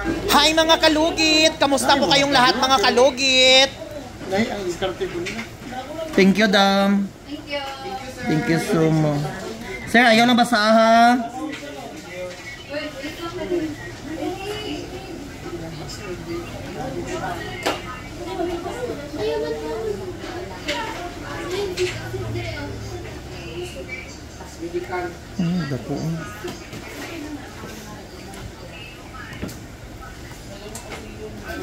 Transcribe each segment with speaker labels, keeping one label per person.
Speaker 1: Hi mga kalugit! Kamusta po kayong lahat mga kalugit? Thank you, Dam.
Speaker 2: Thank you.
Speaker 1: Thank you so much. Sir, ayaw lang basaha. Dako.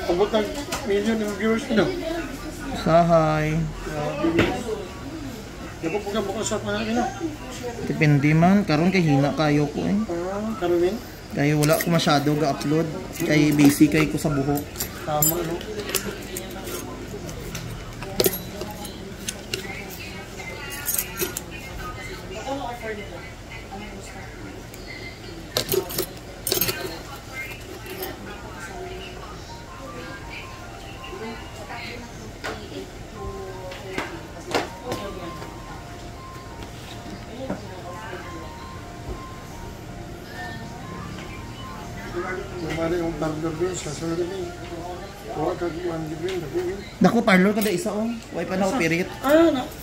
Speaker 3: Abot ng million yung viewers nyo.
Speaker 1: Sahay.
Speaker 3: Dapat po ka bukas sa pangalan nyo.
Speaker 1: Depende man. Karon kay hina kayo ko eh.
Speaker 3: Karumin?
Speaker 1: Kaya wala ko masyado ga-upload. Kaya busy kay ko sa buhok.
Speaker 3: Tama, no? Kumali yung parlor din, sasunod din. Kuha ka kuhaan din, nakuhin.
Speaker 1: Dako parlor kada isa oh. Way pa na operate.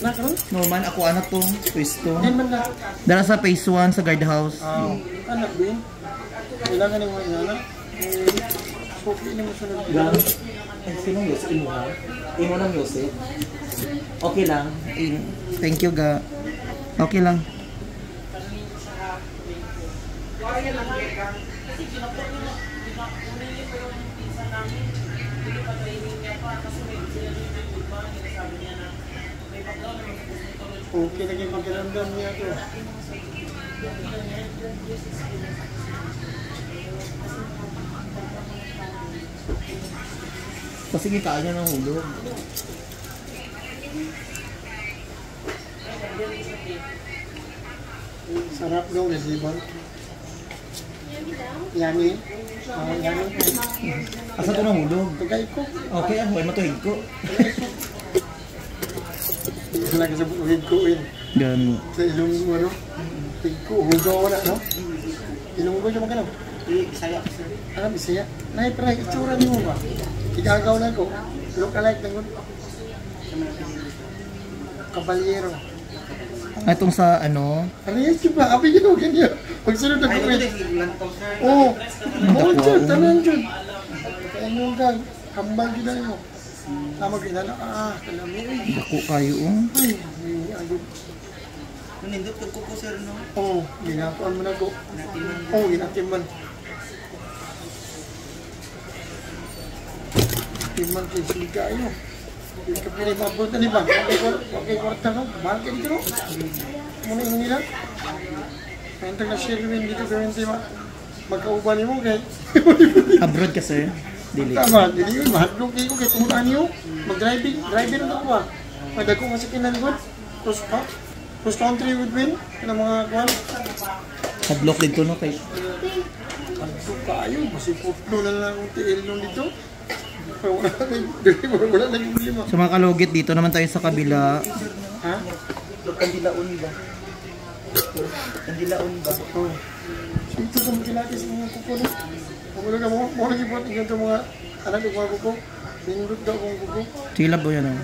Speaker 3: Nakaroon?
Speaker 1: No man ako anak to. Pwesto.
Speaker 3: Yan man na.
Speaker 1: Dala sa phase 1 sa guardhouse.
Speaker 3: Anak din. Kailangan yung mga anak. Sopi na mo sunod.
Speaker 1: Sinong Yose? Imo ha? Imo ng Yose? Okay lang. Thank you ga. Okay lang.
Speaker 3: Okay lagi pakiramdam niya to.
Speaker 1: Kasi kaya ng hulog.
Speaker 3: Sarap daw, di ba? Yummy. Yummy.
Speaker 1: Asa to ng hulog?
Speaker 3: Tagay ko.
Speaker 1: Okay, ako ay matuhig ko.
Speaker 3: Wala ka sa buhig ko yun.
Speaker 1: Gano.
Speaker 3: Sa ilong mo, ano? Hig ko, hugaw na, no? Ilong ko siya magkano?
Speaker 1: Bisaya.
Speaker 3: Bisaya? Naipra, itsura niyo ba? Igagaw na ko. Look alike ng kabalyero.
Speaker 1: Itong sa ano?
Speaker 3: Ano yan siya ba? Abi yun, ganyan. Pagsunod na ko yun. Oo. Oo, dyan. Tanan dyan. Kaya nyo gang. Kambal yun na yun. Tama ginala. Kalami.
Speaker 1: Dako kayo
Speaker 3: Ay, agad.
Speaker 1: Nindot ko po sir no?
Speaker 3: Oo, ginakuan mo na ko. Oo, ginatiman. Timan kay siga ayo. Kapili mabot na ba? Okay, kwarta ka. Mahal ka dito, no? Muna yung nila. Mayroon na Sherwin dito gawin tayo magkauban mo kay...
Speaker 1: Abroad ka sir? Dili.
Speaker 3: Tama, dili yun. Mahadlong kayo kay kumulaan niyo. Mag-driving na ako ba? Madagong masikinan ko. Cross country would win. Kaya mga kwan.
Speaker 1: Hadlock dito no kay...
Speaker 3: Hadlok kayo. Masiputlo na lang ang tiil nung dito. Wala lang yung lima.
Speaker 1: So mga kalugit, dito naman tayo sa kabila.
Speaker 3: Ha?
Speaker 1: Kandilaon ba? Kandilaon ba?
Speaker 3: Oo. Ito kung makilaki sa mga kuko no? Kung wala ka mo lagi buhat ng ganito mga anak ng mga kuko. Nindot daw kong kuko.
Speaker 1: Sila ba yan oh?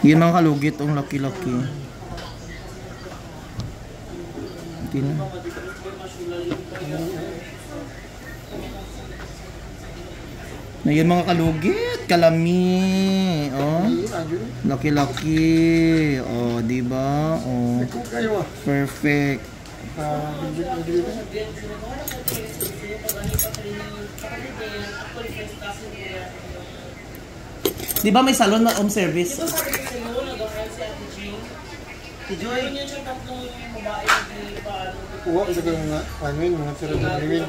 Speaker 1: Yun mga kalugit, ang laki-laki. Hindi na. Ngayon mga kalugit, kalami. Oh. Laki-laki. Oh, di ba? Oh. Perfect. Di ba may salon na home service?
Speaker 3: Oo, isa ko mga panuin, mga sarap na griwin.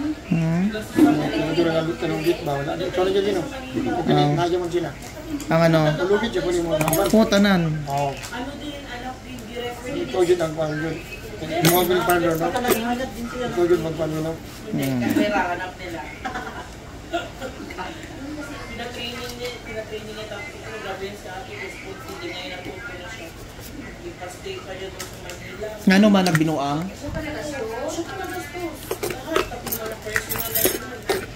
Speaker 3: Ito na nga tanong ba? Wala. Ikaw na dyan gino. Okay, nadya mo sila.
Speaker 1: Ang ano?
Speaker 3: Ulugit dyan po ni mo naman.
Speaker 1: Oo, tanan.
Speaker 3: Oo. Ito dyan ang panuin. Mga pinipandor, no? Ito dyan magpanuin, no?
Speaker 2: Pinahanap nila. Pinatraining niya tapos ito grabe sa akin. Hindi ngayon natuto na siya. Ipastay pa yun sa Manila.
Speaker 1: Nga naman nagbinuang?
Speaker 2: Siya talaga to. Lahat. Tapos wala personal na yun.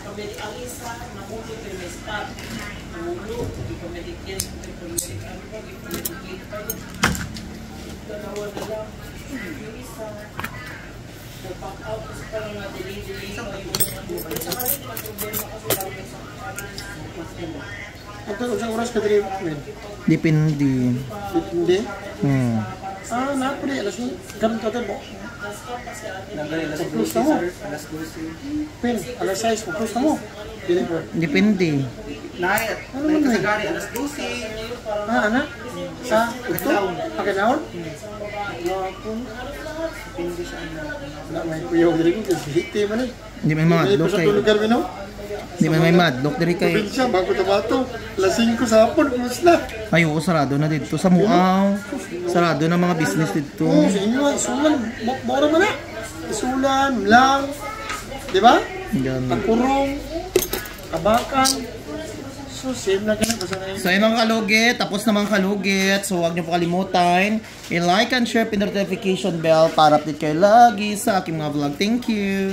Speaker 2: Pabili ang isa, namulog yung may spot. Namulog, hindi pabili yan, hindi pabili ano ba, hindi pabili pa yun. Dalawa na lang. Yung isa, nag-pack out, kasi parang na-delay pa yung ano. Sa kanil, ang problema kasi lang sa kanil.
Speaker 3: Ang oras ka dito, men?
Speaker 1: Depende.
Speaker 3: Hindi?
Speaker 1: Hmm.
Speaker 3: Alas yun. Ganun ka mo. Pag-close na mo. Pen, alas 6, pag-close na mo. Deliver.
Speaker 1: Depende.
Speaker 3: Ano man na yun?
Speaker 4: alas 12.
Speaker 3: Anak? Sa ito? Pakinaon?
Speaker 4: Depende sa ano.
Speaker 3: Wala, may kuyaw diri ko kasi hiti man eh.
Speaker 1: Hindi may madlock
Speaker 3: Sa
Speaker 1: kayo.
Speaker 3: lugar mo,
Speaker 1: Hindi may madlock diri kayo.
Speaker 3: probinsya, bago na bato. Alas 5 sa hapon, close na.
Speaker 1: Ay, oo, sarado na dito. Sa Muaw. Sarado na mga business dito.
Speaker 3: Oo, sa inyo, isulan. Bora mo na. Isulan, lang. Di ba?
Speaker 1: Yan.
Speaker 3: Pagkurong, kabakan. So, same na ganun. Basta na yun.
Speaker 1: So yun mga kalugit, tapos na mga kalugit. So huwag niyo po kalimutan, i-like and share, pin notification bell para update kayo lagi sa aking mga vlog. Thank you!